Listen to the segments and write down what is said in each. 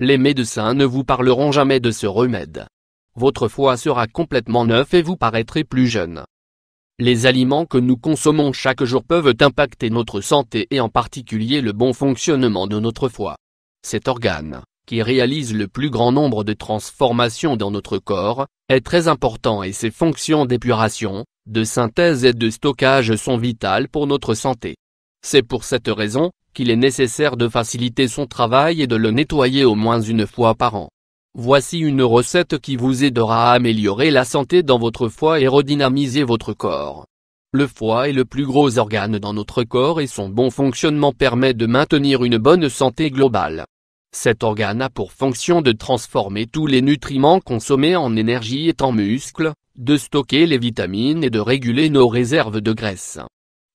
les médecins ne vous parleront jamais de ce remède. Votre foie sera complètement neuf et vous paraîtrez plus jeune. Les aliments que nous consommons chaque jour peuvent impacter notre santé et en particulier le bon fonctionnement de notre foie. Cet organe, qui réalise le plus grand nombre de transformations dans notre corps, est très important et ses fonctions d'épuration, de synthèse et de stockage sont vitales pour notre santé. C'est pour cette raison qu'il est nécessaire de faciliter son travail et de le nettoyer au moins une fois par an. Voici une recette qui vous aidera à améliorer la santé dans votre foie et redynamiser votre corps. Le foie est le plus gros organe dans notre corps et son bon fonctionnement permet de maintenir une bonne santé globale. Cet organe a pour fonction de transformer tous les nutriments consommés en énergie et en muscles, de stocker les vitamines et de réguler nos réserves de graisse.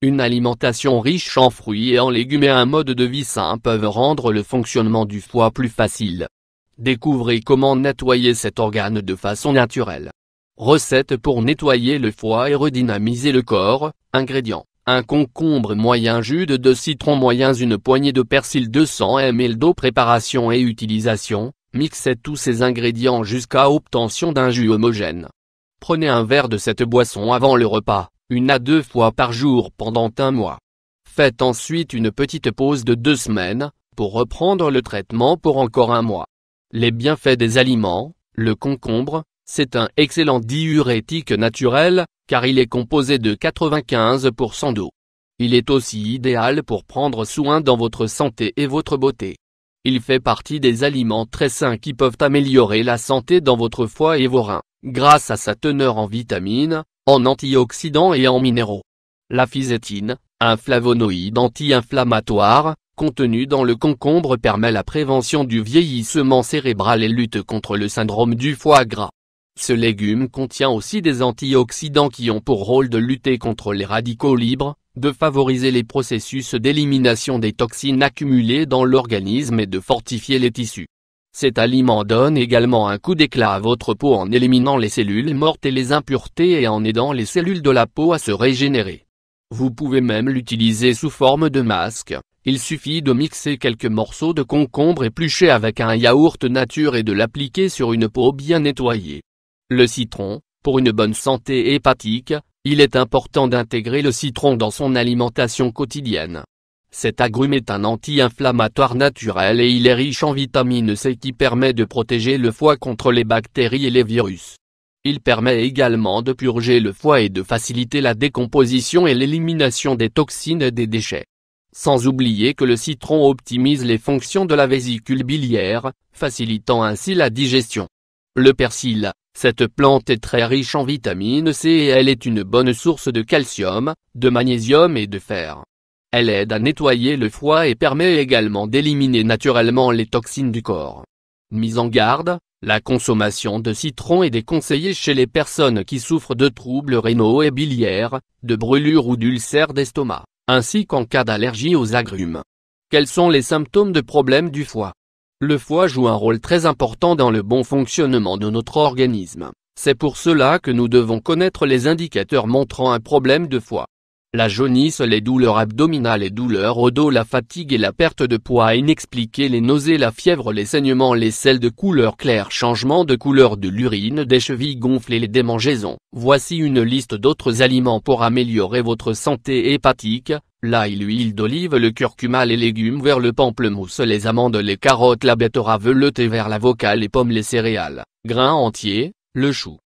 Une alimentation riche en fruits et en légumes et un mode de vie sain peuvent rendre le fonctionnement du foie plus facile. Découvrez comment nettoyer cet organe de façon naturelle. Recette pour nettoyer le foie et redynamiser le corps. Ingrédients: un concombre moyen, jus de 2 citrons moyens, une poignée de persil, 200 ml d'eau. Préparation et utilisation: mixez tous ces ingrédients jusqu'à obtention d'un jus homogène. Prenez un verre de cette boisson avant le repas, 1 à 2 fois par jour pendant un mois. Faites ensuite une petite pause de 2 semaines, pour reprendre le traitement pour encore un mois. Les bienfaits des aliments: le concombre, c'est un excellent diurétique naturel, car il est composé de 95% d'eau. Il est aussi idéal pour prendre soin dans votre santé et votre beauté. Il fait partie des aliments très sains qui peuvent améliorer la santé dans votre foie et vos reins, grâce à sa teneur en vitamines, en antioxydants et en minéraux. La fisétine, un flavonoïde anti-inflammatoire, contenu dans le concombre, permet la prévention du vieillissement cérébral et lutte contre le syndrome du foie gras. Ce légume contient aussi des antioxydants qui ont pour rôle de lutter contre les radicaux libres, de favoriser les processus d'élimination des toxines accumulées dans l'organisme et de fortifier les tissus. Cet aliment donne également un coup d'éclat à votre peau en éliminant les cellules mortes et les impuretés et en aidant les cellules de la peau à se régénérer. Vous pouvez même l'utiliser sous forme de masque. Il suffit de mixer quelques morceaux de concombre épluchés avec un yaourt nature et de l'appliquer sur une peau bien nettoyée. Le citron, pour une bonne santé hépatique, il est important d'intégrer le citron dans son alimentation quotidienne. Cet agrume est un anti-inflammatoire naturel et il est riche en vitamine C qui permet de protéger le foie contre les bactéries et les virus. Il permet également de purger le foie et de faciliter la décomposition et l'élimination des toxines et des déchets. Sans oublier que le citron optimise les fonctions de la vésicule biliaire, facilitant ainsi la digestion. Le persil, cette plante est très riche en vitamine C et elle est une bonne source de calcium, de magnésium et de fer. Elle aide à nettoyer le foie et permet également d'éliminer naturellement les toxines du corps. Mise en garde, la consommation de citron est déconseillée chez les personnes qui souffrent de troubles rénaux et biliaires, de brûlures ou d'ulcères d'estomac, ainsi qu'en cas d'allergie aux agrumes. Quels sont les symptômes de problèmes du foie? Le foie joue un rôle très important dans le bon fonctionnement de notre organisme. C'est pour cela que nous devons connaître les indicateurs montrant un problème de foie. La jaunisse, les douleurs abdominales et douleurs au dos, la fatigue et la perte de poids inexpliquée, les nausées, la fièvre, les saignements, les selles de couleur claire, changement de couleur de l'urine, des chevilles gonflées, les démangeaisons. Voici une liste d'autres aliments pour améliorer votre santé hépatique: l'ail, l'huile d'olive, le curcuma, les légumes verts, le pamplemousse, les amandes, les carottes, la betterave, le thé vert, l'avocat, les pommes, les céréales, grains entiers, le chou,